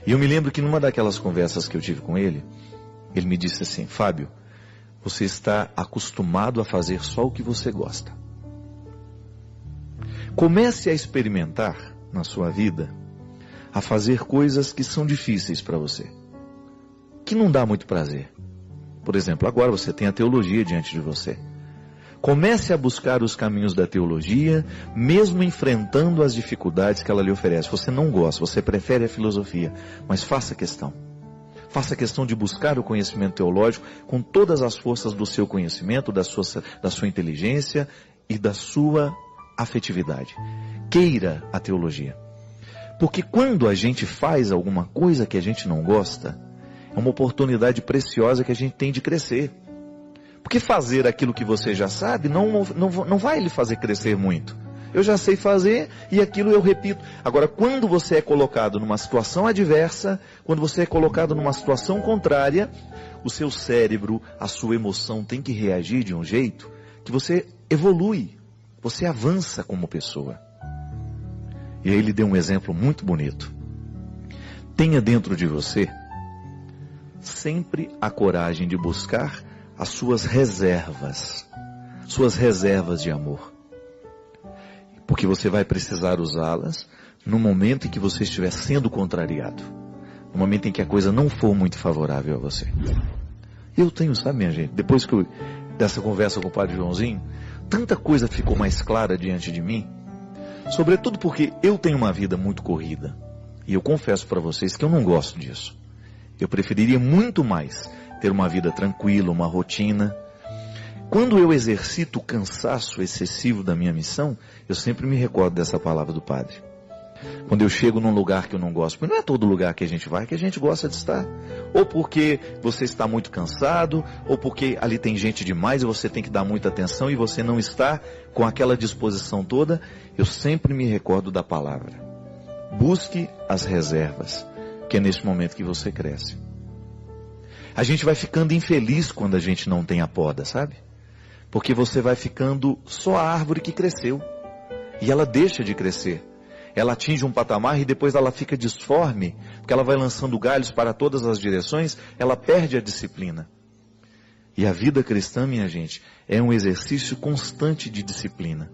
E eu me lembro que numa daquelas conversas que eu tive com ele, ele me disse assim: Fábio, você está acostumado a fazer só o que você gosta. Comece a experimentar na sua vida a fazer coisas que são difíceis para você, que não dá muito prazer. Por exemplo, agora você tem a teologia diante de você. Comece a buscar os caminhos da teologia, mesmo enfrentando as dificuldades que ela lhe oferece. Você não gosta, você prefere a filosofia, mas faça questão. Faça questão de buscar o conhecimento teológico com todas as forças do seu conhecimento, da sua inteligência e da sua afetividade. Queira a teologia. Porque quando a gente faz alguma coisa que a gente não gosta, é uma oportunidade preciosa que a gente tem de crescer. Porque fazer aquilo que você já sabe não vai lhe fazer crescer muito. Eu já sei fazer e aquilo eu repito. Agora, quando você é colocado numa situação adversa, quando você é colocado numa situação contrária, o seu cérebro, a sua emoção tem que reagir de um jeito que você evolui, você avança como pessoa. E aí ele deu um exemplo muito bonito. Tenha dentro de você sempre a coragem de buscar as suas reservas de amor. Porque você vai precisar usá-las no momento em que você estiver sendo contrariado. No momento em que a coisa não for muito favorável a você. Eu tenho, sabe, minha gente, depois dessa conversa com o Padre Joãozinho, tanta coisa ficou mais clara diante de mim. Sobretudo porque eu tenho uma vida muito corrida. E eu confesso para vocês que eu não gosto disso. Eu preferiria muito mais ter uma vida tranquila, uma rotina. Quando eu exercito o cansaço excessivo da minha missão, eu sempre me recordo dessa palavra do Padre. Quando eu chego num lugar que eu não gosto, porque não é todo lugar que a gente vai que a gente gosta de estar. Ou porque você está muito cansado, ou porque ali tem gente demais e você tem que dar muita atenção e você não está com aquela disposição toda. Eu sempre me recordo da palavra. Busque as reservas, que é nesse momento que você cresce. A gente vai ficando infeliz quando a gente não tem a poda, sabe? Porque você vai ficando só a árvore que cresceu. E ela deixa de crescer. Ela atinge um patamar e depois ela fica disforme, porque ela vai lançando galhos para todas as direções, ela perde a disciplina. E a vida cristã, minha gente, é um exercício constante de disciplina.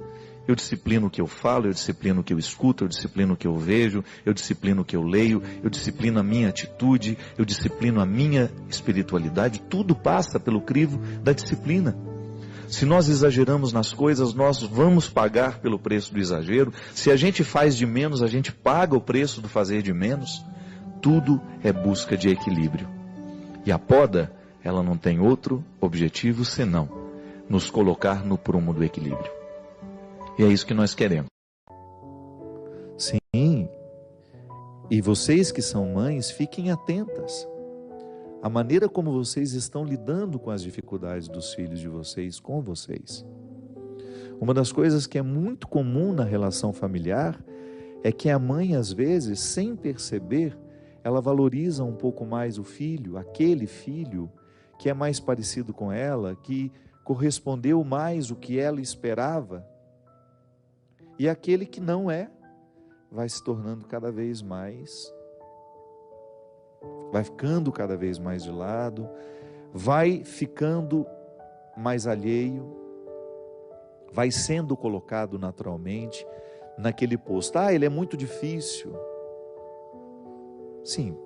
Eu disciplino o que eu falo, eu disciplino o que eu escuto, eu disciplino o que eu vejo, eu disciplino o que eu leio, eu disciplino a minha atitude, eu disciplino a minha espiritualidade. Tudo passa pelo crivo da disciplina. Se nós exageramos nas coisas, nós vamos pagar pelo preço do exagero. Se a gente faz de menos, a gente paga o preço do fazer de menos. Tudo é busca de equilíbrio. E a poda, ela não tem outro objetivo senão nos colocar no prumo do equilíbrio. E é isso que nós queremos. Sim, e vocês que são mães, fiquem atentas. A maneira como vocês estão lidando com as dificuldades dos filhos de vocês com vocês. Uma das coisas que é muito comum na relação familiar é que a mãe, às vezes, sem perceber, ela valoriza um pouco mais o filho, aquele filho que é mais parecido com ela, que correspondeu mais o que ela esperava. E aquele que não é, vai se tornando cada vez mais, vai ficando cada vez mais de lado, vai ficando mais alheio, vai sendo colocado naturalmente naquele posto. Ah, ele é muito difícil. Sim,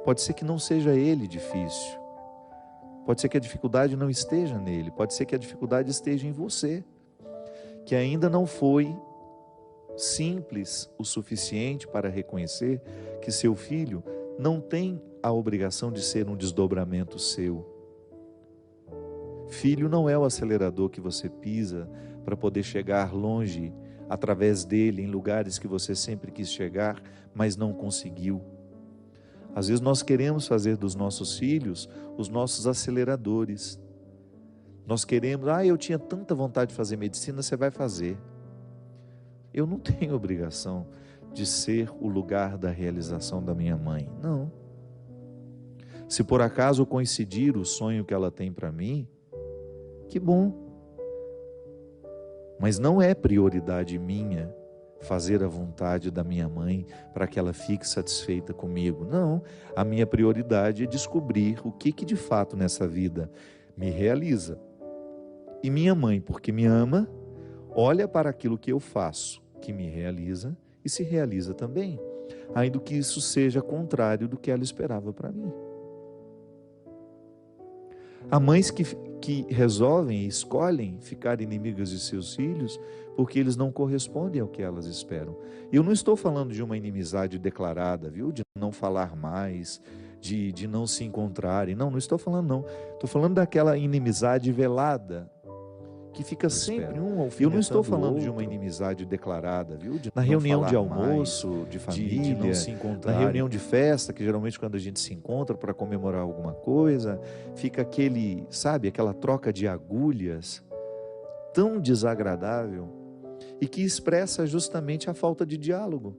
pode ser que não seja ele difícil. Pode ser que a dificuldade não esteja nele, pode ser que a dificuldade esteja em você, que ainda não foi simples o suficiente para reconhecer que seu filho não tem a obrigação de ser um desdobramento seu. Filho não é o acelerador que você pisa para poder chegar longe através dele em lugares que você sempre quis chegar, mas não conseguiu. Às vezes nós queremos fazer dos nossos filhos os nossos aceleradores. Nós queremos, eu tinha tanta vontade de fazer medicina, você vai fazer. Eu não tenho obrigação de ser o lugar da realização da minha mãe, não. Se por acaso coincidir o sonho que ela tem para mim, que bom. Mas não é prioridade minha fazer a vontade da minha mãe para que ela fique satisfeita comigo. Não, a minha prioridade é descobrir o que de fato nessa vida me realiza. E minha mãe, porque me ama, olha para aquilo que eu faço, que me realiza e se realiza também, ainda que isso seja contrário do que ela esperava para mim. Há mães que resolvem e escolhem ficar inimigas de seus filhos porque eles não correspondem ao que elas esperam. Eu não estou falando de uma inimizade declarada, viu? De não falar mais, de não se encontrarem. Não estou falando não. Estou falando daquela inimizade velada, que fica sempre um alfinetando. Eu não estou falando de uma inimizade declarada, viu? Na reunião de almoço, de família, de não se encontrar, na reunião de festa, que geralmente quando a gente se encontra para comemorar alguma coisa, fica aquele, sabe, aquela troca de agulhas tão desagradável e que expressa justamente a falta de diálogo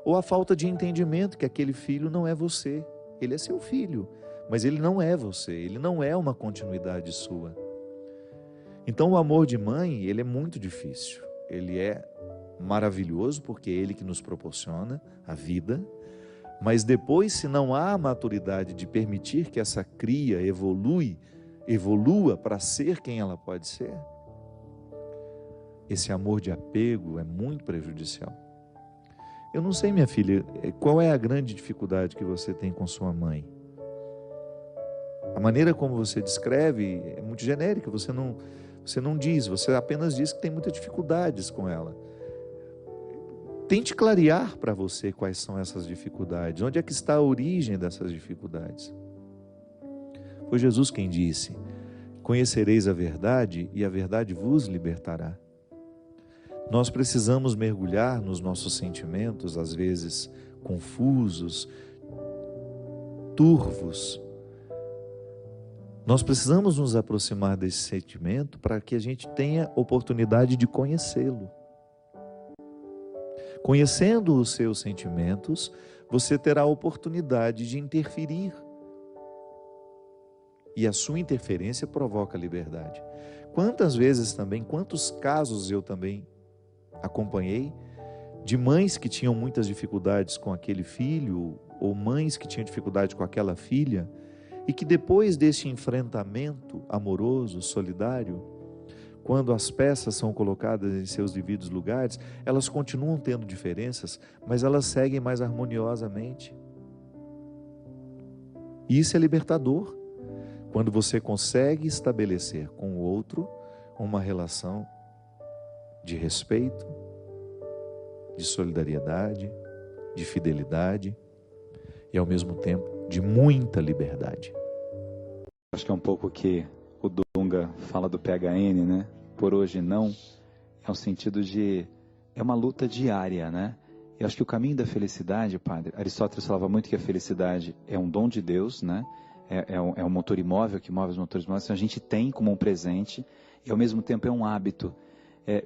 ou a falta de entendimento que aquele filho não é você. Ele é seu filho, mas ele não é você, ele não é uma continuidade sua. Então o amor de mãe, ele é muito difícil, ele é maravilhoso porque é ele que nos proporciona a vida, mas depois, se não há a maturidade de permitir que essa cria evolua para ser quem ela pode ser, esse amor de apego é muito prejudicial. Eu não sei, minha filha, qual é a grande dificuldade que você tem com sua mãe? A maneira como você descreve é muito genérica, você não diz, você apenas diz que tem muitas dificuldades com ela. Tente clarear para você quais são essas dificuldades, onde é que está a origem dessas dificuldades. Foi Jesus quem disse: conhecereis a verdade e a verdade vos libertará. Nós precisamos mergulhar nos nossos sentimentos, às vezes confusos, turvos. Nós precisamos nos aproximar desse sentimento para que a gente tenha oportunidade de conhecê-lo. Conhecendo os seus sentimentos, você terá a oportunidade de interferir. E a sua interferência provoca liberdade. Quantas vezes também, quantos casos eu também acompanhei de mães que tinham muitas dificuldades com aquele filho, ou mães que tinham dificuldade com aquela filha, e que depois desse enfrentamento amoroso, solidário, quando as peças são colocadas em seus devidos lugares, elas continuam tendo diferenças, mas elas seguem mais harmoniosamente. E isso é libertador, quando você consegue estabelecer com o outro uma relação de respeito, de solidariedade, de fidelidade e ao mesmo tempo de muita liberdade. Acho que é um pouco que o Dunga fala do PHN, né? Por hoje não, é um sentido de, é uma luta diária, né? Eu acho que o caminho da felicidade, padre, Aristóteles falava muito que a felicidade é um dom de Deus, né? É um motor imóvel que move os motores imóveis, então a gente tem como um presente e ao mesmo tempo é um hábito.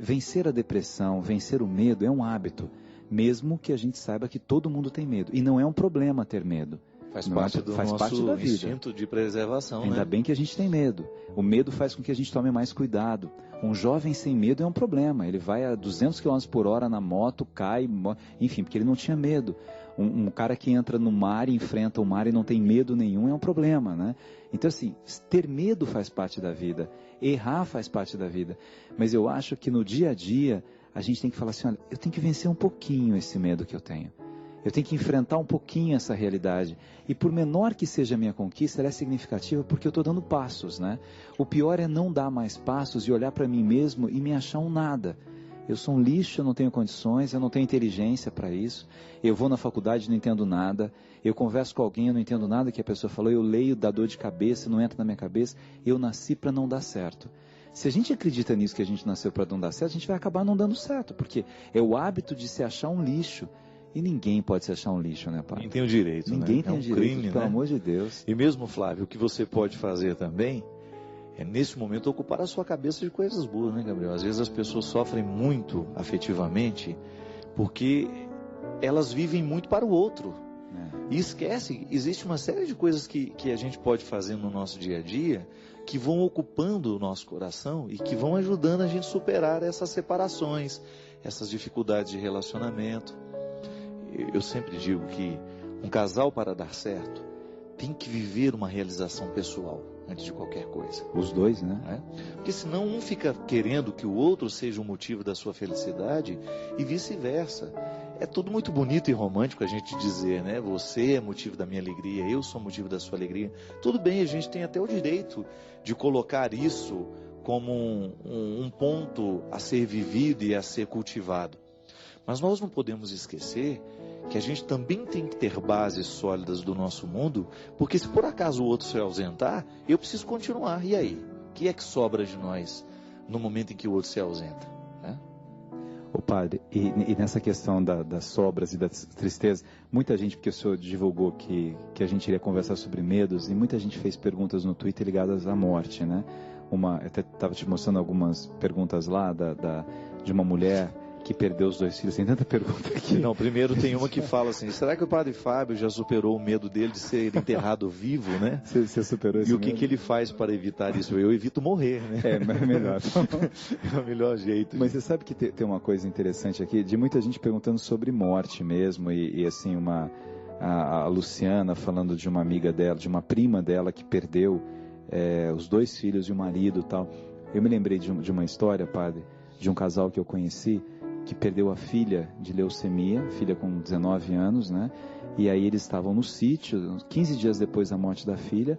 Vencer a depressão, vencer o medo é um hábito, mesmo que a gente saiba que todo mundo tem medo. E não é um problema ter medo. Faz parte do nosso instinto de preservação. Ainda bem que a gente tem medo. O medo faz com que a gente tome mais cuidado. Um jovem sem medo é um problema. Ele vai a 200 km por hora na moto, cai, enfim, porque ele não tinha medo. Um cara que entra no mar e enfrenta o mar e não tem medo nenhum é um problema, né? Então, assim, ter medo faz parte da vida. Errar faz parte da vida. Mas eu acho que no dia a dia, a gente tem que falar assim, olha, eu tenho que vencer um pouquinho esse medo que eu tenho. Eu tenho que enfrentar um pouquinho essa realidade. E por menor que seja a minha conquista, ela é significativa porque eu estou dando passos, né? O pior é não dar mais passos e olhar para mim mesmo e me achar um nada. Eu sou um lixo, eu não tenho condições, eu não tenho inteligência para isso. Eu vou na faculdade e não entendo nada. Eu converso com alguém, eu não entendo nada que a pessoa falou. Eu leio, dá dor de cabeça, não entra na minha cabeça. Eu nasci para não dar certo. Se a gente acredita nisso, que a gente nasceu para não dar certo, a gente vai acabar não dando certo. Porque é o hábito de se achar um lixo. E ninguém pode se achar um lixo, né, pai? Ninguém tem o direito, Ninguém tem o direito, crime, pelo né? amor de Deus. E mesmo, Flávio, o que você pode fazer também é, nesse momento, ocupar a sua cabeça de coisas boas, né, Gabriel? Às vezes as pessoas sofrem muito afetivamente porque elas vivem muito para o outro. E esquece, existe uma série de coisas que a gente pode fazer no nosso dia a dia que vão ocupando o nosso coração e que vão ajudando a gente a superar essas separações, essas dificuldades de relacionamento. Eu sempre digo que um casal, para dar certo, tem que viver uma realização pessoal antes de qualquer coisa. Os dois, né? Porque senão um fica querendo que o outro seja o motivo da sua felicidade e vice-versa. É tudo muito bonito e romântico a gente dizer, né? Você é motivo da minha alegria, eu sou motivo da sua alegria. Tudo bem, a gente tem até o direito de colocar isso como um ponto a ser vivido e a ser cultivado. Mas nós não podemos esquecer que a gente também tem que ter bases sólidas do nosso mundo, porque se por acaso o outro se ausentar, eu preciso continuar. E aí? O que é que sobra de nós no momento em que o outro se ausenta? Ô padre, e nessa questão das sobras e da tristeza, muita gente, porque o senhor divulgou que a gente iria conversar sobre medos, e muita gente fez perguntas no Twitter ligadas à morte, né? Eu até estava te mostrando algumas perguntas lá de uma mulher que perdeu os 2 filhos. Tem tanta pergunta aqui. Não, primeiro tem uma que fala assim, será que o padre Fábio já superou o medo dele de ser enterrado vivo, né? Você superou esse medo? E o que ele faz para evitar isso? Eu evito morrer, né? Mas é melhor. É o melhor jeito. Mas você sabe que tem uma coisa interessante aqui, de muita gente perguntando sobre morte mesmo, e assim, a Luciana falando de uma amiga dela, de uma prima dela que perdeu os 2 filhos e o marido e tal. Eu me lembrei de uma história, padre, de um casal que eu conheci, que perdeu a filha de leucemia, filha com 19 anos, né? E aí eles estavam no sítio, 15 dias depois da morte da filha,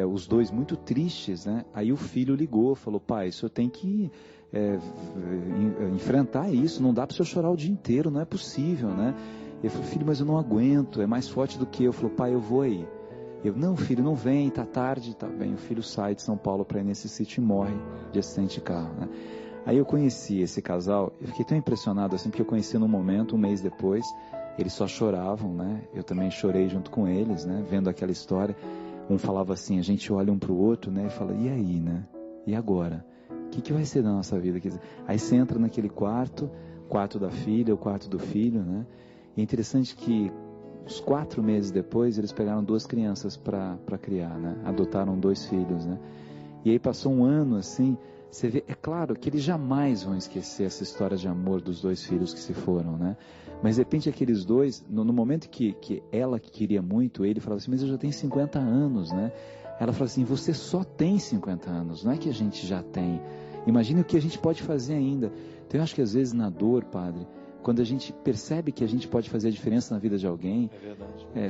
os dois muito tristes, né? Aí o filho ligou, falou, pai, o senhor tem que enfrentar isso, não dá para o senhor chorar o dia inteiro, não é possível, né? Ele falou, filho, mas eu não aguento, é mais forte do que eu. Falou, pai, eu vou aí. Eu, não, filho, não vem, tá tarde, tá bem. O filho sai de São Paulo para ir nesse sítio e morre de acidente de carro, né? Aí eu conheci esse casal, eu fiquei tão impressionado assim, porque eu conheci num momento, um mês depois, eles só choravam, né? Eu também chorei junto com eles, né? Vendo aquela história. Um falava assim, a gente olha um para o outro, né? E fala, e aí, né? E agora? O que vai ser da nossa vida? Aí você entra naquele quarto da filha, o quarto do filho, né? E é interessante que uns 4 meses depois, eles pegaram 2 crianças para criar, né? Adotaram 2 filhos, né? E aí passou um ano assim. Você vê, é claro que eles jamais vão esquecer essa história de amor dos 2 filhos que se foram, né? Mas de repente aqueles dois, no momento que ela que queria muito, ele falava assim, mas eu já tenho 50 anos, né? Ela falava assim, você só tem 50 anos, não é que a gente já tem. Imagine o que a gente pode fazer ainda. Então eu acho que às vezes na dor, padre, quando a gente percebe que a gente pode fazer a diferença na vida de alguém,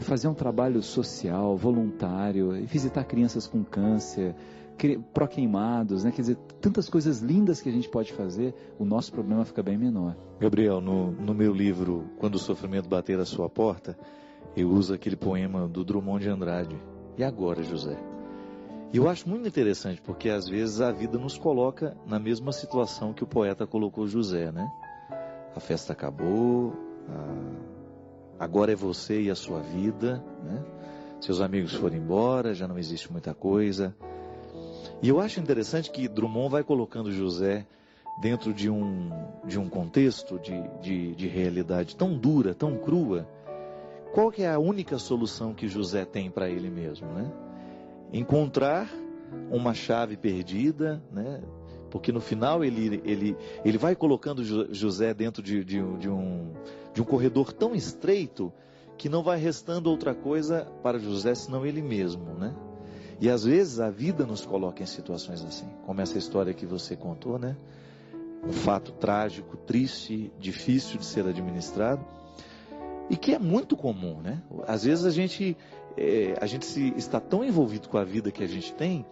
fazer um trabalho social, voluntário, visitar crianças com câncer, pró-queimados, né? Quer dizer, tantas coisas lindas que a gente pode fazer, o nosso problema fica bem menor. Gabriel, no meu livro, Quando o Sofrimento Bater à Sua Porta, eu uso aquele poema do Drummond de Andrade. E agora, José? E eu acho muito interessante, porque às vezes a vida nos coloca na mesma situação que o poeta colocou José, né? A festa acabou, agora é você e a sua vida, né? Seus amigos foram embora, já não existe muita coisa. E eu acho interessante que Drummond vai colocando José dentro de um contexto de realidade tão dura, tão crua. Qual que é a única solução que José tem para ele mesmo, né? Encontrar uma chave perdida, né? Porque no final ele vai colocando José dentro de um corredor tão estreito que não vai restando outra coisa para José senão ele mesmo, né? E às vezes a vida nos coloca em situações assim, como essa história que você contou, né? Um fato trágico, triste, difícil de ser administrado e que é muito comum, né? Às vezes a gente está tão envolvido com a vida que a gente tem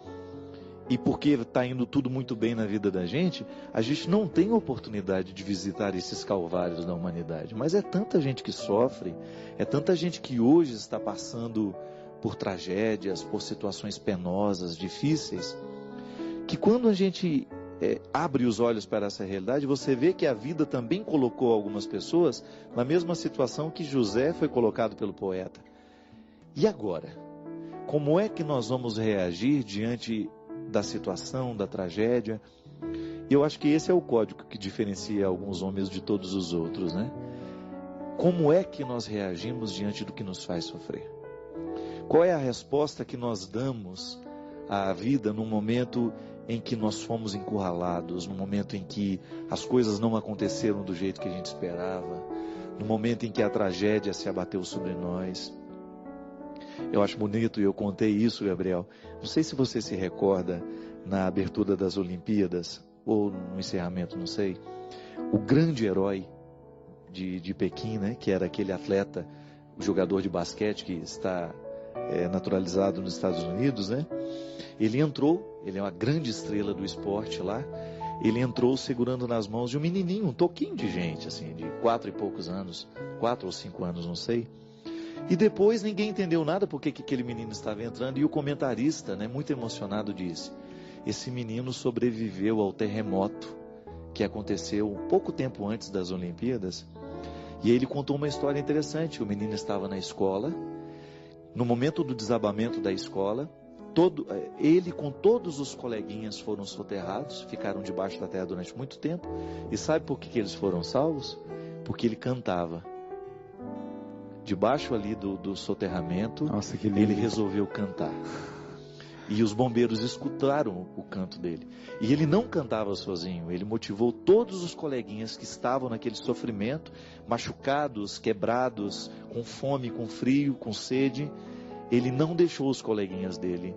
e porque está indo tudo muito bem na vida da gente, a gente não tem oportunidade de visitar esses calvários da humanidade. Mas é tanta gente que sofre, é tanta gente que hoje está passando por tragédias, por situações penosas, difíceis, que quando a gente abre os olhos para essa realidade, você vê que a vida também colocou algumas pessoas na mesma situação que José foi colocado pelo poeta. E agora? Como é que nós vamos reagir diante da situação, da tragédia? Eu acho que esse é o código que diferencia alguns homens de todos os outros, né? Como é que nós reagimos diante do que nos faz sofrer? Qual é a resposta que nós damos à vida num momento em que nós fomos encurralados, no momento em que as coisas não aconteceram do jeito que a gente esperava, no momento em que a tragédia se abateu sobre nós. Eu acho bonito, e eu contei isso, Gabriel. Não sei se você se recorda, na abertura das Olimpíadas, ou no encerramento, não sei, o grande herói de Pequim, né, que era aquele atleta, o jogador de basquete que está naturalizado nos Estados Unidos, né? Ele entrou, ele é uma grande estrela do esporte lá, ele entrou segurando nas mãos de um menininho, um toquinho de gente, assim, de 4 e poucos anos, 4 ou 5 anos, não sei. E depois ninguém entendeu nada porque que aquele menino estava entrando, e o comentarista, né, muito emocionado, disse: esse menino sobreviveu ao terremoto que aconteceu pouco tempo antes das Olimpíadas. E aí ele contou uma história interessante. O menino estava na escola, no momento do desabamento da escola, ele com todos os coleguinhas foram soterrados, ficaram debaixo da terra durante muito tempo. E sabe por que eles foram salvos? Porque ele cantava. Debaixo ali do soterramento, nossa, que lindo. Ele resolveu cantar. E os bombeiros escutaram o canto dele. E ele não cantava sozinho, ele motivou todos os coleguinhas que estavam naquele sofrimento, machucados, quebrados, com fome, com frio, com sede. Ele não deixou os coleguinhas dele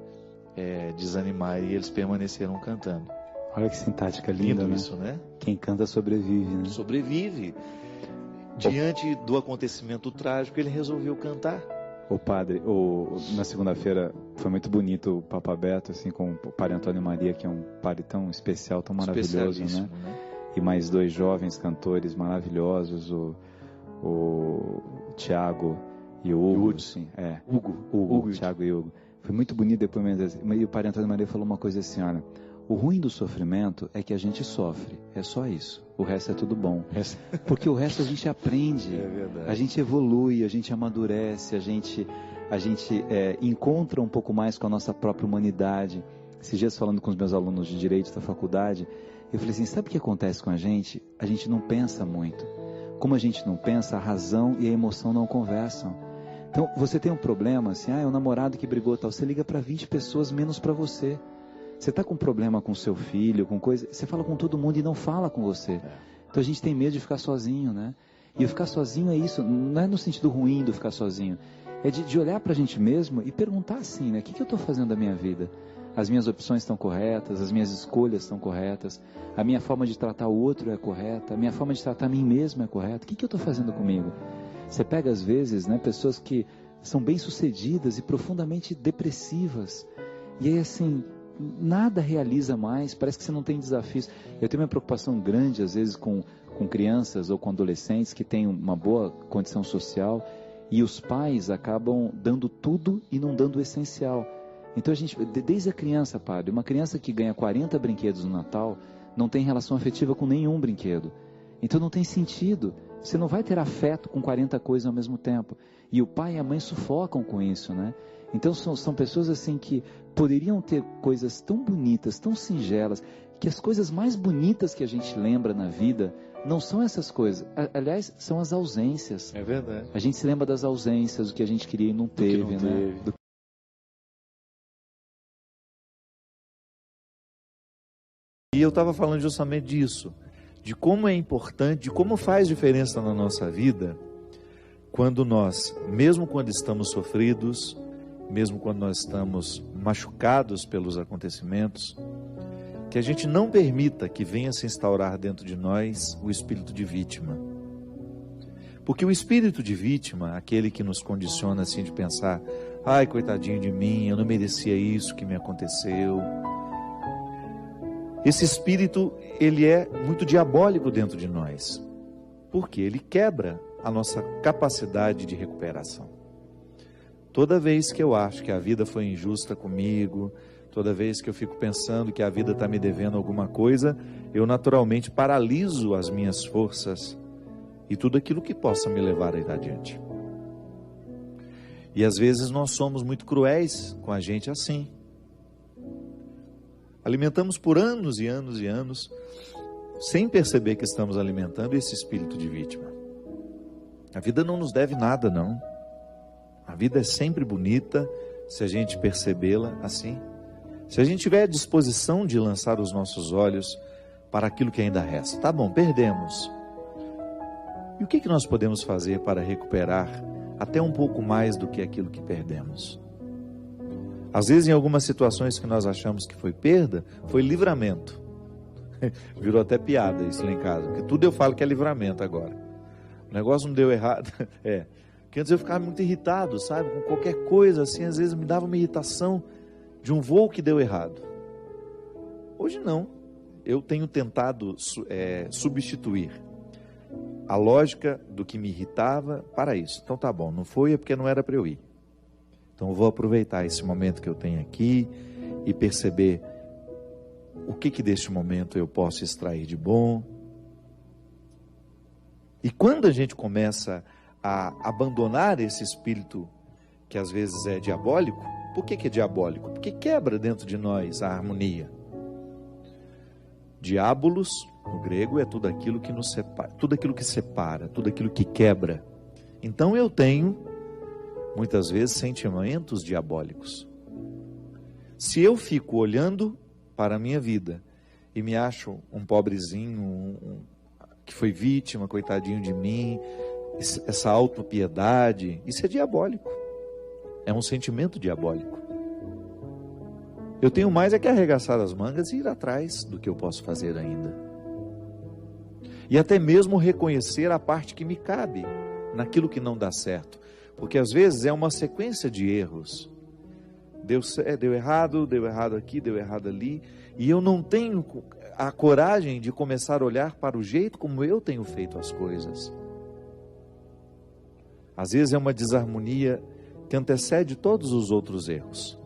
desanimar, e eles permaneceram cantando. Olha que sintática linda, né? Isso, né? Quem canta sobrevive, né? Sobrevive. Diante do acontecimento trágico, ele resolveu cantar. O padre, na segunda-feira foi muito bonito o Papa Beto, assim, com o padre Antônio Maria, que é um padre tão especial, tão maravilhoso, né? E mais 2 jovens cantores maravilhosos, o Tiago e o Hugo. Sim, Hugo, Tiago e Hugo. Foi muito bonito depois, e o padre Antônio Maria falou uma coisa assim: olha, o ruim do sofrimento é que a gente sofre, é só isso. O resto é tudo bom. Porque o resto a gente aprende, a gente evolui, a gente amadurece, a gente encontra um pouco mais com a nossa própria humanidade. Esses dias, falando com os meus alunos de Direito da faculdade, eu falei assim: sabe o que acontece com a gente? A gente não pensa muito. Como a gente não pensa, a razão e a emoção não conversam. Então, você tem um problema, assim, é o namorado que brigou, tal, você liga para 20 pessoas, menos para você. Você está com problema com seu filho, com coisa, você fala com todo mundo e não fala com você. Então a gente tem medo de ficar sozinho, né? E o ficar sozinho é isso, não é no sentido ruim do ficar sozinho. É de olhar para a gente mesmo e perguntar assim, né? O que eu estou fazendo da minha vida? As minhas opções estão corretas, as minhas escolhas estão corretas, a minha forma de tratar o outro é correta, a minha forma de tratar a mim mesmo é correta. O que eu estou fazendo comigo? Você pega às vezes, né, pessoas que são bem-sucedidas e profundamente depressivas. E aí assim, nada realiza mais, parece que você não tem desafios. Eu tenho uma preocupação grande às vezes com crianças ou com adolescentes que têm uma boa condição social, e os pais acabam dando tudo e não dando o essencial. Então a gente, desde a criança, padre, uma criança que ganha 40 brinquedos no Natal não tem relação afetiva com nenhum brinquedo. Então não tem sentido. Você não vai ter afeto com 40 coisas ao mesmo tempo. E o pai e a mãe sufocam com isso, né? Então são pessoas assim que poderiam ter coisas tão bonitas, tão singelas, que as coisas mais bonitas que a gente lembra na vida não são essas coisas. Aliás, são as ausências. É verdade. A gente se lembra das ausências, do que a gente queria e não teve, né? E eu estava falando justamente disso, de como é importante, de como faz diferença na nossa vida, quando nós, mesmo quando estamos sofridos, mesmo quando nós estamos machucados pelos acontecimentos, que a gente não permita que venha se instaurar dentro de nós o espírito de vítima. Porque o espírito de vítima, aquele que nos condiciona assim de pensar: ai, coitadinho de mim, eu não merecia isso que me aconteceu. Esse espírito, ele é muito diabólico dentro de nós, porque ele quebra a nossa capacidade de recuperação. Toda vez que eu acho que a vida foi injusta comigo, toda vez que eu fico pensando que a vida está me devendo alguma coisa, eu naturalmente paraliso as minhas forças e tudo aquilo que possa me levar a ir adiante. E às vezes nós somos muito cruéis com a gente assim. Alimentamos por anos e anos e anos, sem perceber que estamos alimentando esse espírito de vítima. A vida não nos deve nada, não. A vida é sempre bonita, se a gente percebê-la assim. Se a gente tiver a disposição de lançar os nossos olhos para aquilo que ainda resta, tá bom, perdemos. E o que nós podemos fazer para recuperar até um pouco mais do que aquilo que perdemos? Às vezes, em algumas situações que nós achamos que foi perda, foi livramento. Virou até piada isso lá em casa, porque tudo eu falo que é livramento agora. O negócio não deu errado. Porque antes eu ficava muito irritado, sabe? Com qualquer coisa assim, às vezes me dava uma irritação de um voo que deu errado. Hoje não. Eu tenho tentado substituir a lógica do que me irritava para isso. Então tá bom, não foi, é porque não era para eu ir. Então eu vou aproveitar esse momento que eu tenho aqui e perceber o que deste momento eu posso extrair de bom. E quando a gente começa a abandonar esse espírito que às vezes é diabólico, por que é diabólico? Porque quebra dentro de nós a harmonia. Diabolos, no grego, é tudo aquilo que nos separa, tudo aquilo que separa, tudo aquilo que quebra. Então eu tenho, muitas vezes, sentimentos diabólicos. Se eu fico olhando para a minha vida e me acho um pobrezinho, que foi vítima, coitadinho de mim, essa autopiedade, isso é diabólico. É um sentimento diabólico. Eu tenho mais é que arregaçar as mangas e ir atrás do que eu posso fazer ainda. E até mesmo reconhecer a parte que me cabe naquilo que não dá certo. Porque às vezes é uma sequência de erros. Deu errado aqui, deu errado ali. E eu não tenho a coragem de começar a olhar para o jeito como eu tenho feito as coisas. Às vezes é uma desarmonia que antecede todos os outros erros.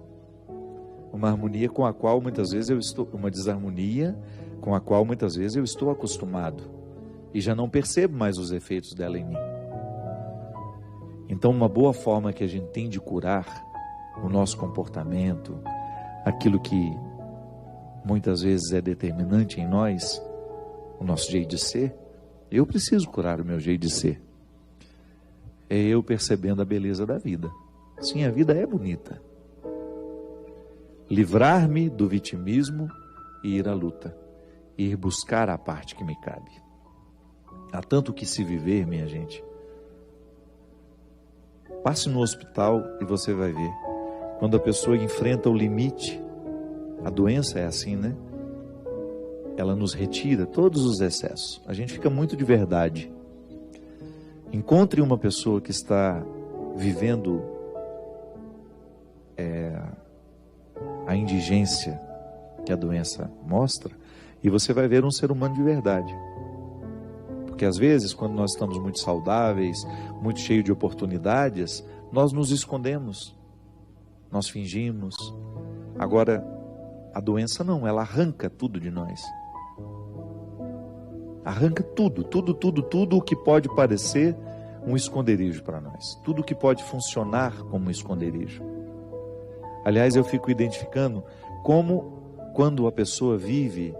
Uma harmonia com a qual muitas vezes uma desarmonia com a qual muitas vezes eu estou acostumado e já não percebo mais os efeitos dela em mim. Então, uma boa forma que a gente tem de curar o nosso comportamento, aquilo que muitas vezes é determinante em nós, o nosso jeito de ser, eu preciso curar o meu jeito de ser. É eu percebendo a beleza da vida. Sim, a vida é bonita. Livrar-me do vitimismo e ir à luta. Ir buscar a parte que me cabe. Há tanto que se viver, minha gente. Passe no hospital e você vai ver. Quando a pessoa enfrenta o limite, a doença é assim, né? Ela nos retira todos os excessos. A gente fica muito de verdade. Encontre uma pessoa que está vivendo a indigência que a doença mostra, e você vai ver um ser humano de verdade. Porque às vezes, quando nós estamos muito saudáveis, muito cheios de oportunidades, nós nos escondemos, nós fingimos. Agora, a doença não, ela arranca tudo de nós. Arranca tudo o que pode parecer um esconderijo para nós. Tudo que pode funcionar como um esconderijo. Aliás, eu fico identificando como, quando a pessoa vive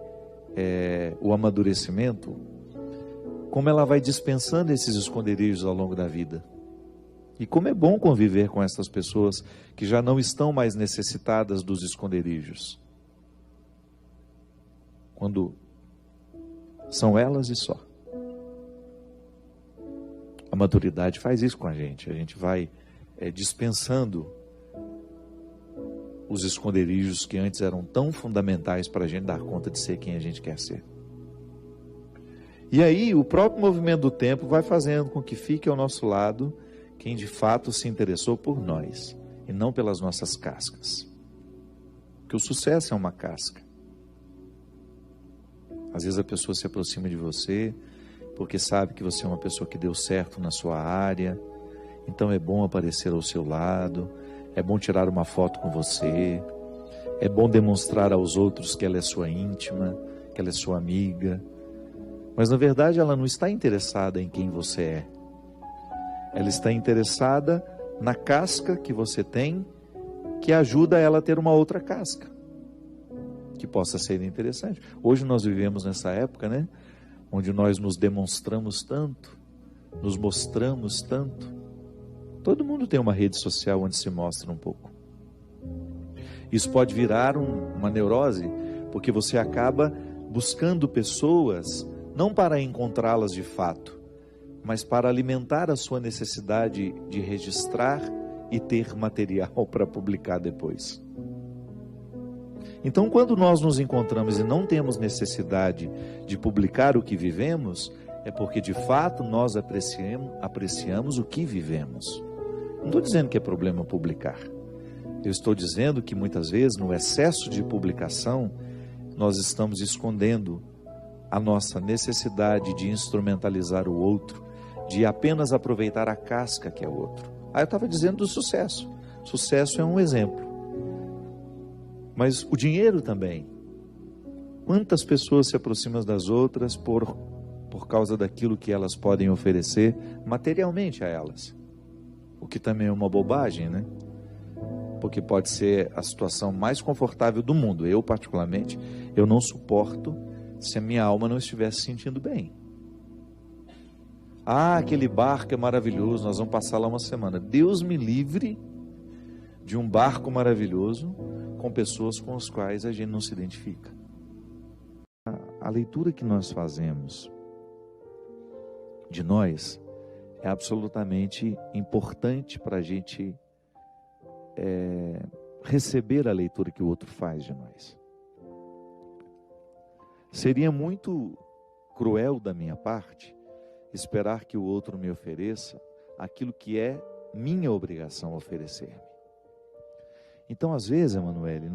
o amadurecimento, como ela vai dispensando esses esconderijos ao longo da vida. E como é bom conviver com essas pessoas que já não estão mais necessitadas dos esconderijos. Quando são elas e só. A maturidade faz isso com a gente vai dispensando os esconderijos que antes eram tão fundamentais para a gente dar conta de ser quem a gente quer ser. E aí o próprio movimento do tempo vai fazendo com que fique ao nosso lado quem de fato se interessou por nós e não pelas nossas cascas. Porque o sucesso é uma casca. Às vezes a pessoa se aproxima de você porque sabe que você é uma pessoa que deu certo na sua área, então é bom aparecer ao seu lado, é bom tirar uma foto com você, é bom demonstrar aos outros que ela é sua íntima, que ela é sua amiga. Mas na verdade ela não está interessada em quem você é. Ela está interessada na casca que você tem, que ajuda ela a ter uma outra casca, que possa ser interessante. Hoje nós vivemos nessa época, né? Onde nós nos demonstramos tanto, nos mostramos tanto. Todo mundo tem uma rede social onde se mostra um pouco. Isso pode virar uma neurose, porque você acaba buscando pessoas não para encontrá-las de fato, mas para alimentar a sua necessidade de registrar e ter material para publicar depois. Então, quando nós nos encontramos e não temos necessidade de publicar o que vivemos, é porque de fato nós apreciamos o que vivemos. Não estou dizendo que é problema publicar. Eu estou dizendo que muitas vezes, no excesso de publicação, nós estamos escondendo a nossa necessidade de instrumentalizar o outro, de apenas aproveitar a casca que é o outro. Eu estava dizendo do sucesso. Sucesso é um exemplo. Mas o dinheiro também. Quantas pessoas se aproximam das outras por causa daquilo que elas podem oferecer materialmente a elas? O que também é uma bobagem, né? Porque pode ser a situação mais confortável do mundo. Eu, particularmente, eu não suporto se a minha alma não estiver se sentindo bem. Aquele barco é maravilhoso, nós vamos passar lá uma semana. Deus me livre de um barco maravilhoso com pessoas com as quais a gente não se identifica. A leitura que nós fazemos de nós é absolutamente importante para a gente receber a leitura que o outro faz de nós. Seria muito cruel da minha parte esperar que o outro me ofereça aquilo que é minha obrigação oferecer-me. Então, às vezes, Emanuele,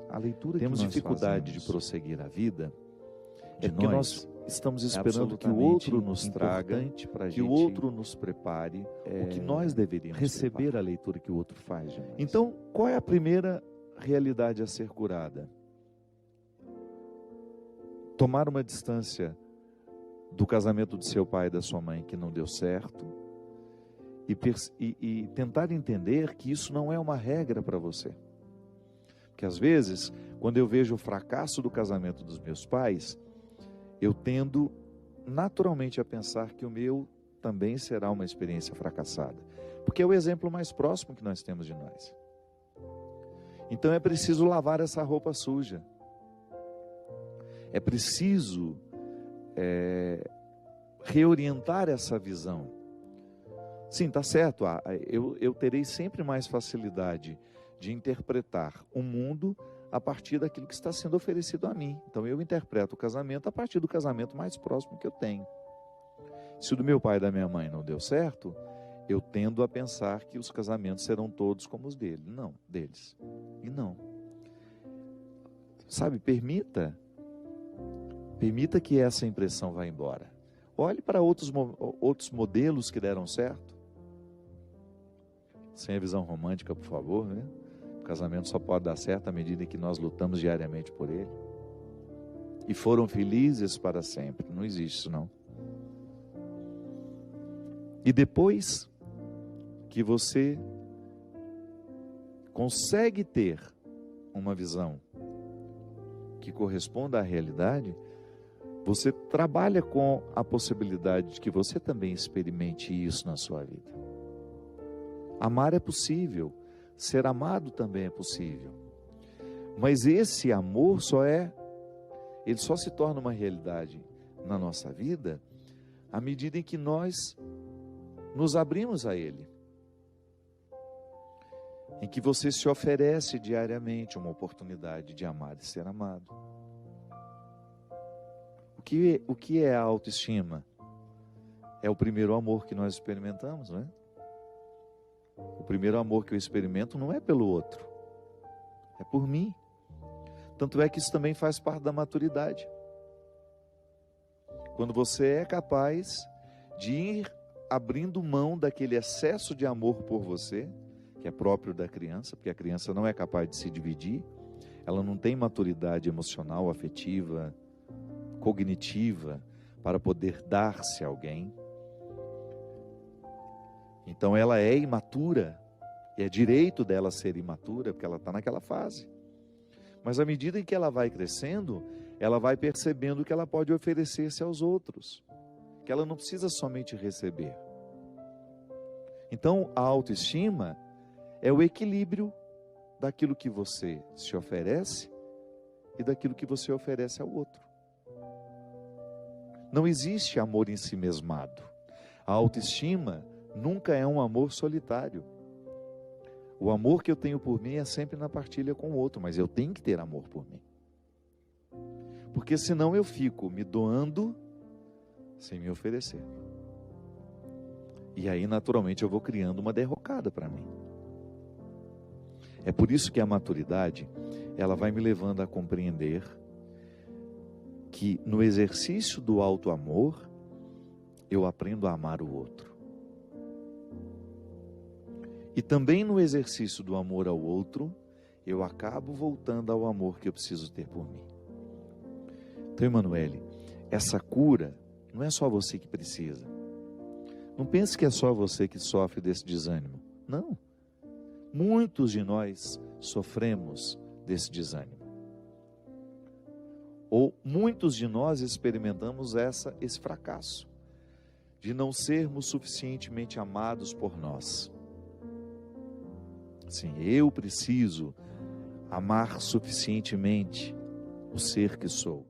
a leitura temos que nós dificuldade de prosseguir a vida, porque nós estamos esperando que o outro nos traga, que o outro nos prepare, o que nós deveríamos receber a leitura que o outro faz de nós. Então, qual é a primeira realidade a ser curada? Tomar uma distância do casamento de seu pai e da sua mãe que não deu certo e tentar entender que isso não é uma regra para você. Porque às vezes, quando eu vejo o fracasso do casamento dos meus pais, eu tendo naturalmente a pensar que o meu também será uma experiência fracassada. Porque é o exemplo mais próximo que nós temos de nós. Então é preciso lavar essa roupa suja. É preciso reorientar essa visão. Sim, está certo, eu terei sempre mais facilidade de interpretar o mundo a partir daquilo que está sendo oferecido a mim. Então eu interpreto o casamento a partir do casamento mais próximo que eu tenho. Se o do meu pai e da minha mãe não deu certo, eu tendo a pensar que os casamentos serão todos como os deles. Não, deles. E não. Sabe, permita que essa impressão vá embora. Olhe para outros modelos que deram certo. Sem a visão romântica, por favor, né? O casamento só pode dar certo à medida que nós lutamos diariamente por ele. E foram felizes para sempre. Não existe isso, não. E depois que você consegue ter uma visão que corresponda à realidade, você trabalha com a possibilidade de que você também experimente isso na sua vida. Amar é possível, ser amado também é possível. Mas esse amor ele só se torna uma realidade na nossa vida à medida em que nós nos abrimos a ele. Em que você se oferece diariamente uma oportunidade de amar e ser amado. O que é a autoestima? É o primeiro amor que nós experimentamos, não é? O primeiro amor que eu experimento não é pelo outro, é por mim. Tanto é que isso também faz parte da maturidade. Quando você é capaz de ir abrindo mão daquele excesso de amor por você, que é próprio da criança, porque a criança não é capaz de se dividir, ela não tem maturidade emocional, afetiva, cognitiva, para poder dar-se a alguém. Então ela é imatura, e é direito dela ser imatura, porque ela está naquela fase. Mas à medida em que ela vai crescendo, ela vai percebendo que ela pode oferecer-se aos outros, que ela não precisa somente receber. Então a autoestima é o equilíbrio daquilo que você se oferece e daquilo que você oferece ao outro. Não existe amor em si mesmado. A autoestima nunca é um amor solitário. O amor que eu tenho por mim é sempre na partilha com o outro, mas eu tenho que ter amor por mim. Porque senão eu fico me doando sem me oferecer. E aí, naturalmente, eu vou criando uma derrocada para mim. É por isso que a maturidade, ela vai me levando a compreender que no exercício do alto amor, eu aprendo a amar o outro. E também no exercício do amor ao outro, eu acabo voltando ao amor que eu preciso ter por mim. Então, Emanuele, essa cura não é só você que precisa. Não pense que é só você que sofre desse desânimo. Não. Muitos de nós sofremos desse desânimo. Ou muitos de nós experimentamos esse fracasso de não sermos suficientemente amados por nós. Sim, eu preciso amar suficientemente o ser que sou.